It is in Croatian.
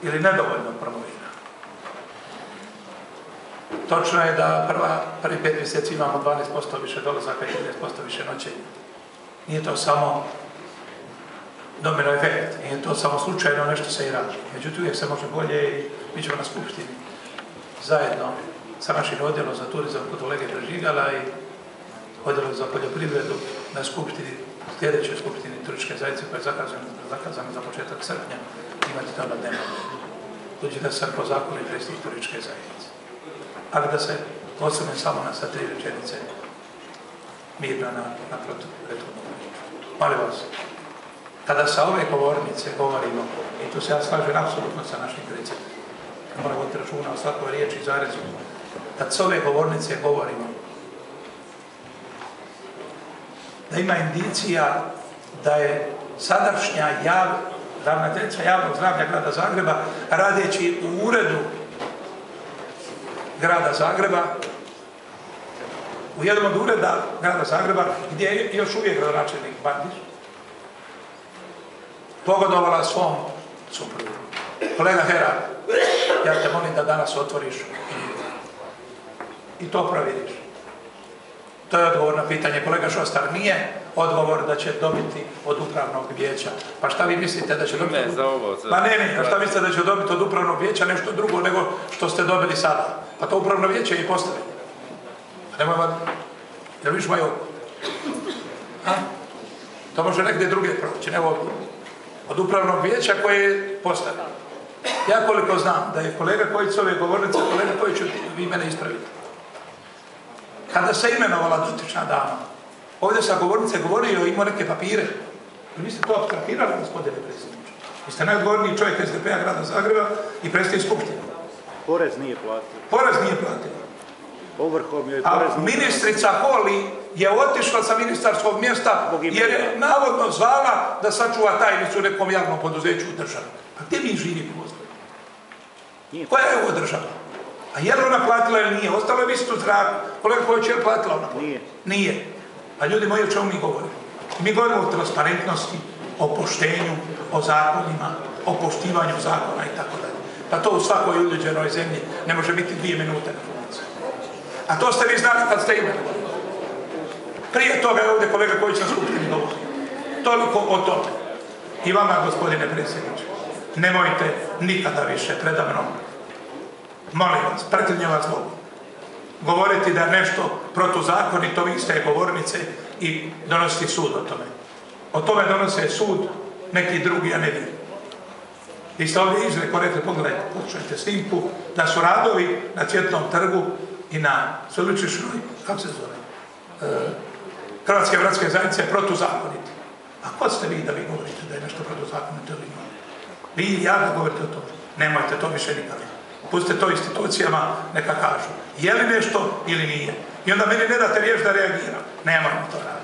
ili nedovoljno promovira. Točno je da prvi 5 mjeseci imamo 12% više dolazaka i 13% više noćenja. Nije to samo domino efekt, nije to samo slučajno nešto se i radi. Međutim, uvijek se može bolje i mi ćemo na skupštini zajedno sa našim odjelom za turizam kod kolege Brežigala i odjelom za poljoprivredu na skupštini, sljedećoj skupštini turističke zajednice koja je zakazana za početak srpnja, imati to na dnevnom redu. Budući da sam po zakonu i predsjednik turističke zajednice. Ali da se osvrnem samo na sa 3 rečenice mirno na prethodnu priču. Molim vas, kada sa ove govornice govorimo, i tu se ja slažem apsolutno sa našim predsjednikom, moramo voditi računa o svakoj riječi i zarezu, kad sa ove govornice govorimo, da ima indicija da je sadašnja ravnateljica javnog zdravlja grada Zagreba, radeći u uredu grada Zagreba, u jednom od ureda grada Zagreba, gdje je još uvijek gradonačelnik Bandić, pogodovala svom suprugu. Kolega Herak, ja te molim da danas otvoriš i to provjeriš. To je odgovor na pitanje. Kolega Šostar, nije odgovor da će dobiti od upravnog vijeća. Pa šta vi mislite da će dobiti? Pa ne, a šta mislite da će dobiti od upravnog vijeća nešto drugo nego što ste dobili sada? Pa to upravno vijeće je i postavljeno. Nemoj vam, jel viš moj odgovor? To može negdje druge proći, ne ovdje. Od upravnog vijeća koje je postavljeno. Ja koliko znam da je kolega Kojić s ove govornice, kolega Kojić, vi mene ispravite. Kada se imenovala dotična dama, ovdje sa govornice govorio, imao neke papire. Vi ste to abstrahirali, gospodine predsjedniče. Vi ste najodgovorniji čovjek SDP-a grada Zagreba i predsjednik skupštine. Porez nije platio. Porez nije platio. Ovrhom joj porez nije platio. A ministrica Holy je otišla sa ministarskog mjesta jer je navodno zvala da sačuva tajnicu u nekom javnom poduzeću u državi. Pa gdje mi živimo, gospodine? Koja je ovo država? A je li ona platila ili nije? Ostalo je visiti u zraku. Kolega Kojić je platila ona? Nije. A ljudi moji, o čemu mi govorimo? Mi govorimo o transparentnosti, o poštenju, o zakonima, o poštivanju zakona i tako dalje. Pa to u svakoj uljuđenoj zemlji ne može biti 2 minute na funkciju. A to ste vi znali kad ste imenovali. Prije toga je ovdje kolega Kojić na skupštini govorio. Toliko o tome. I vama, gospodine predsjedniče, nemojte nikada više preda mnom, molim vas, preklinjem vas Bogu, govoriti da je nešto protuzakonito, vi ste govornice i donositi sud o tome. O tome donose sud neki drugi, a ne vi. Vi ste ovdje izreko rekli, pogledajte, poslušajte snimku, da su radovi na Cvjetnom trgu i na sveučilišnoj, kako se zove, Hrvatske bratske zajednice protuzakoniti. A ko ste vi da vi govorite da je nešto protuzakonito ili ne? Vi i ja da govorite o tome. Nemojte to više nikada. Pustite to institucijama, neka kažu. Je li nešto ili nije? I onda meni ne date riječ da reagiram. Nemojmo to raditi.